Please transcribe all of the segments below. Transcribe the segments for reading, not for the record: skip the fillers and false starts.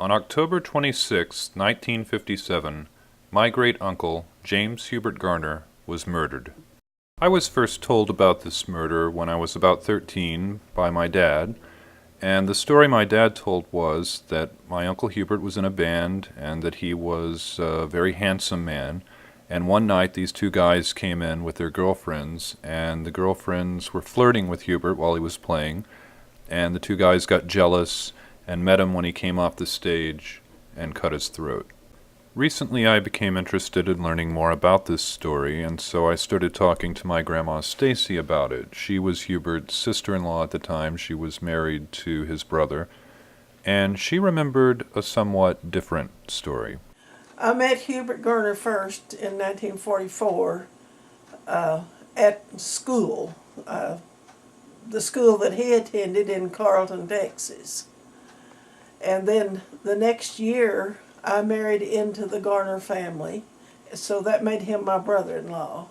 On October 26, 1957, my great-uncle, James Hubert Garner, was murdered. I was first told about this murder when I was about 13 by my dad, and the story my dad told was that my Uncle Hubert was in a band and that he was a very handsome man, and one night these two guys came in with their girlfriends, and the girlfriends were flirting with Hubert while he was playing, and the two guys got jealous and met him when he came off the stage and cut his throat. Recently I became interested in learning more about this story, and so I started talking to my grandma Stacy about it. She was Hubert's sister-in-law at the time. She was married to his brother, and she remembered a somewhat different story. I met Hubert Garner first in 1944 at school, the school that he attended in Carlton, Texas. And then the next year, I married into the Garner family, so that made him my brother-in-law.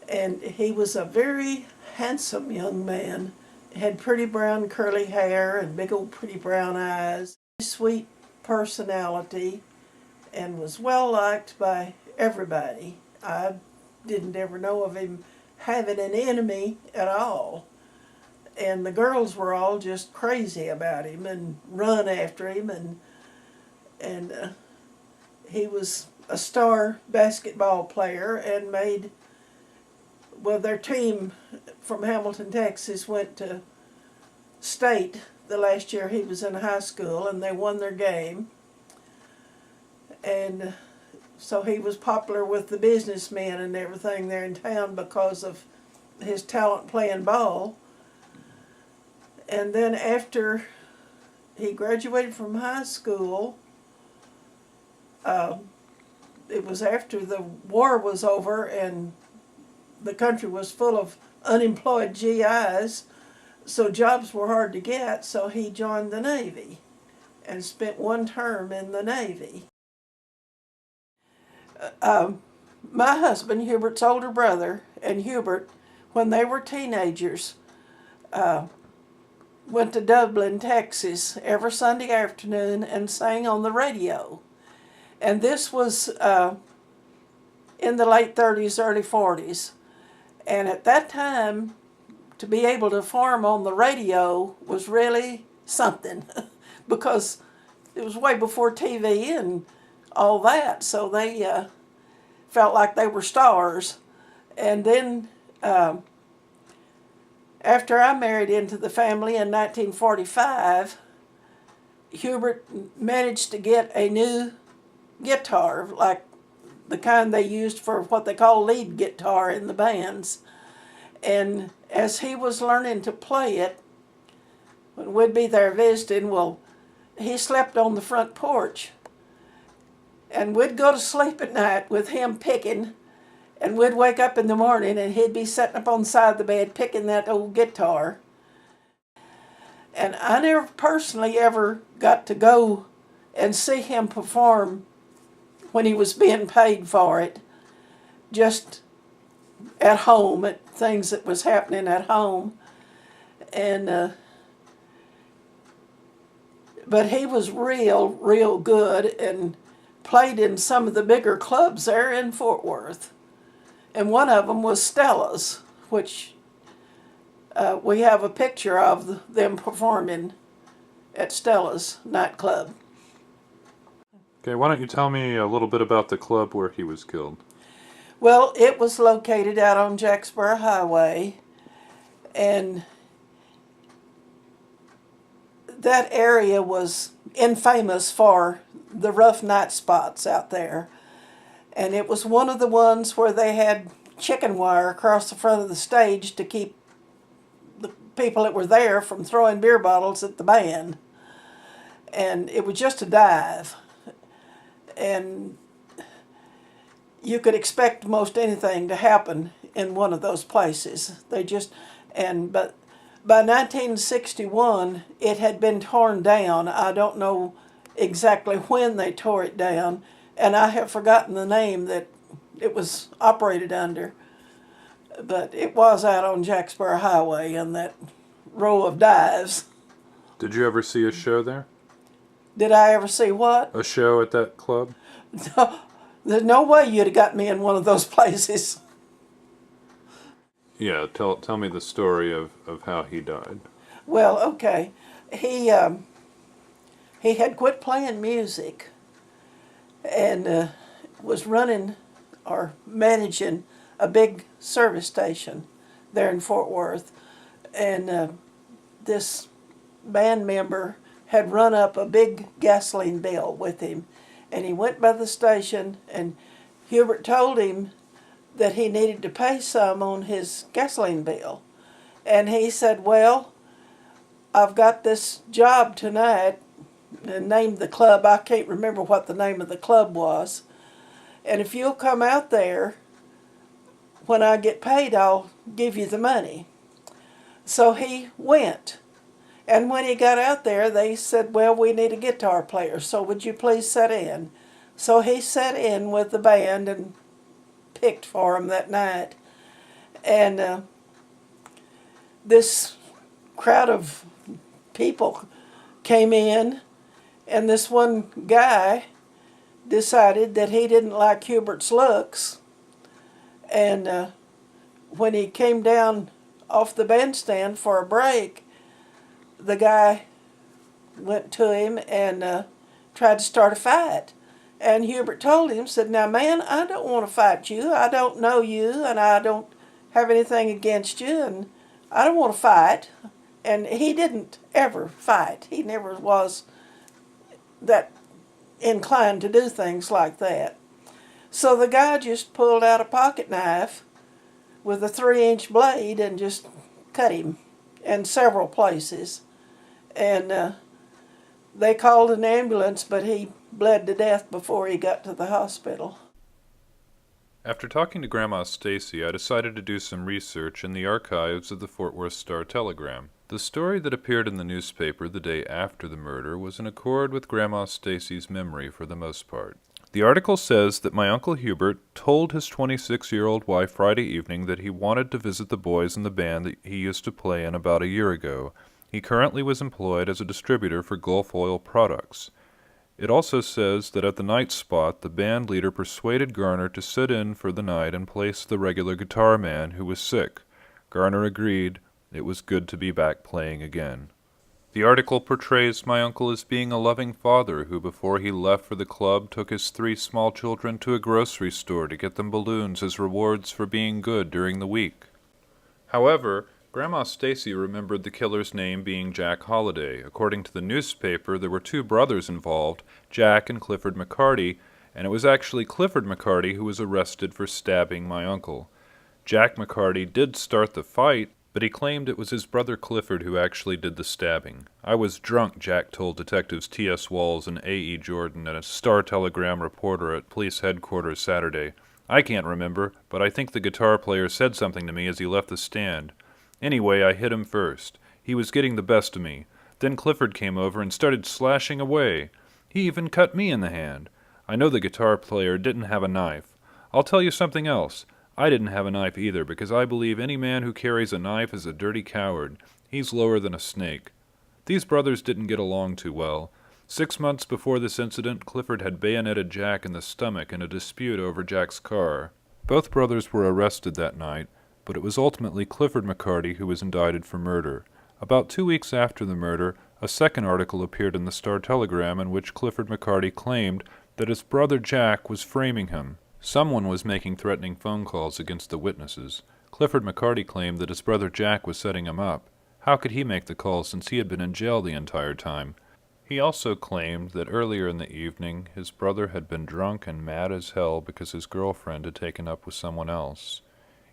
And he was a very handsome young man, had pretty brown curly hair and big old pretty brown eyes, sweet personality, and was well liked by everybody. I didn't ever know of him having an enemy at all. And the girls were all just crazy about him and run after him, and he was a star basketball player and made, well, their team from Hamilton, Texas went to state the last year he was in high school, and they won their game. And so he was popular with the businessmen and everything there in town because of his talent playing ball. And then after he graduated from high school, it was after the war was over and the country was full of unemployed GIs, so jobs were hard to get, so he joined the Navy and spent one term in the Navy. My husband, Hubert's older brother, and Hubert, when they were teenagers, went to Dublin, Texas, every Sunday afternoon and sang on the radio. And this was in the late 30s, early 40s. And at that time, to be able to perform on the radio was really something because it was way before TV and all that. So they felt like they were stars. And then after I married into the family in 1945, Hubert managed to get a new guitar, like the kind they used for what they call lead guitar in the bands. And as he was learning to play it, when we'd be there visiting, well, he slept on the front porch. And we'd go to sleep at night with him picking, and we'd wake up in the morning and he'd be sitting up on the side of the bed picking that old guitar. And I never personally ever got to go and see him perform when he was being paid for it, just at home, at things that was happening at home. And but he was real good and played in some of the bigger clubs there in Fort Worth. And one of them was Stella's, which we have a picture of them performing at Stella's nightclub. Okay, why don't you tell me a little bit about the club where he was killed? Well, it was located out on Jacksboro Highway, and that area was infamous for the rough night spots out there. And it was one of the ones where they had chicken wire across the front of the stage to keep the people that were there from throwing beer bottles at the band. And it was just a dive. And you could expect most anything to happen in one of those places. But by 1961, it had been torn down. I don't know exactly when they tore it down, and I have forgotten the name that it was operated under. But it was out on Jacksboro Highway in that row of dives. Did you ever see a show there? Did I ever see what? A show at that club? No, there's no way you'd have got me in one of those places. Yeah, tell me the story of how he died. Well, okay. He had quit playing music and was running or managing a big service station there in Fort Worth. And this band member had run up a big gasoline bill with him. And he went by the station, and Hubert told him that he needed to pay some on his gasoline bill. And he said, well, I've got this job tonight, and named the club. I can't remember what the name of the club was. And if you'll come out there, when I get paid, I'll give you the money. So he went. And when he got out there, they said, well, we need a guitar player, so would you please sit in? So he sat in with the band and picked for him that night. And this crowd of people came in, and this one guy decided that he didn't like Hubert's looks. And when he came down off the bandstand for a break, the guy went to him and tried to start a fight. And Hubert told him, said, now, man, I don't want to fight you. I don't know you, and I don't have anything against you, and I don't want to fight. And he didn't ever fight. He never was that inclined to do things like that. So the guy just pulled out a pocket knife with a 3-inch blade and just cut him in several places. And they called an ambulance, but he bled to death before he got to the hospital. After talking to Grandma Stacy, I decided to do some research in the archives of the Fort Worth Star-Telegram. The story that appeared in the newspaper the day after the murder was in accord with Grandma Stacy's memory for the most part. The article says that my Uncle Hubert told his 26-year-old wife Friday evening that he wanted to visit the boys in the band that he used to play in about a year ago. He currently was employed as a distributor for Gulf Oil products. It also says that at the night spot, the band leader persuaded Garner to sit in for the night and place the regular guitar man who was sick. Garner agreed. It was good to be back playing again. The article portrays my uncle as being a loving father who, before he left for the club, took his 3 small children to a grocery store to get them balloons as rewards for being good during the week. However, Grandma Stacy remembered the killer's name being Jack Holliday. According to the newspaper, there were 2 brothers involved, Jack and Clifford McCarty, and it was actually Clifford McCarty who was arrested for stabbing my uncle. Jack McCarty did start the fight, but he claimed it was his brother Clifford who actually did the stabbing. I was drunk, Jack told Detectives T.S. Walls and A.E. Jordan and a Star-Telegram reporter at police headquarters Saturday. I can't remember, but I think the guitar player said something to me as he left the stand. Anyway, I hit him first. He was getting the best of me. Then Clifford came over and started slashing away. He even cut me in the hand. I know the guitar player didn't have a knife. I'll tell you something else. I didn't have a knife either, because I believe any man who carries a knife is a dirty coward. He's lower than a snake. These brothers didn't get along too well. 6 months before this incident, Clifford had bayoneted Jack in the stomach in a dispute over Jack's car. Both brothers were arrested that night, but it was ultimately Clifford McCarty who was indicted for murder. About 2 weeks after the murder, a second article appeared in the Star-Telegram in which Clifford McCarty claimed that his brother Jack was framing him. Someone was making threatening phone calls against the witnesses. Clifford McCarty claimed that his brother Jack was setting him up. How could he make the call since he had been in jail the entire time? He also claimed that earlier in the evening his brother had been drunk and mad as hell because his girlfriend had taken up with someone else.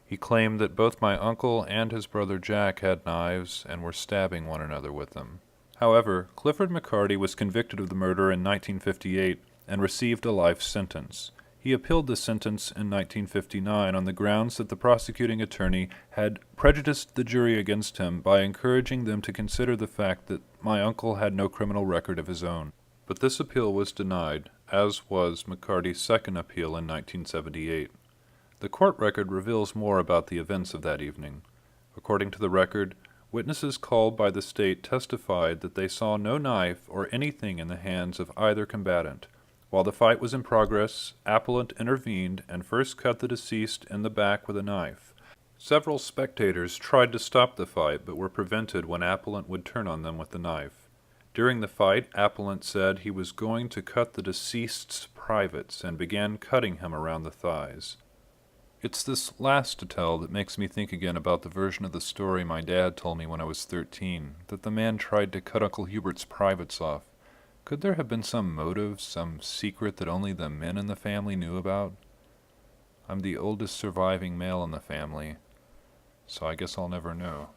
He claimed that both my uncle and his brother Jack had knives and were stabbing one another with them. However, Clifford McCarty was convicted of the murder in 1958 and received a life sentence. He appealed the sentence in 1959 on the grounds that the prosecuting attorney had prejudiced the jury against him by encouraging them to consider the fact that my uncle had no criminal record of his own. But this appeal was denied, as was McCarty's second appeal in 1978. The court record reveals more about the events of that evening. According to the record, Witnesses called by the state testified that they saw no knife or anything in the hands of either combatant. While the fight was in progress, appellant intervened and first cut the deceased in the back with a knife. Several spectators tried to stop the fight but were prevented when appellant would turn on them with the knife. During the fight, appellant said he was going to cut the deceased's privates and began cutting him around the thighs. It's this last detail that makes me think again about the version of the story my dad told me when I was 13, that the man tried to cut Uncle Hubert's privates off. Could there have been some motive, some secret that only the men in the family knew about? I'm the oldest surviving male in the family, so I guess I'll never know.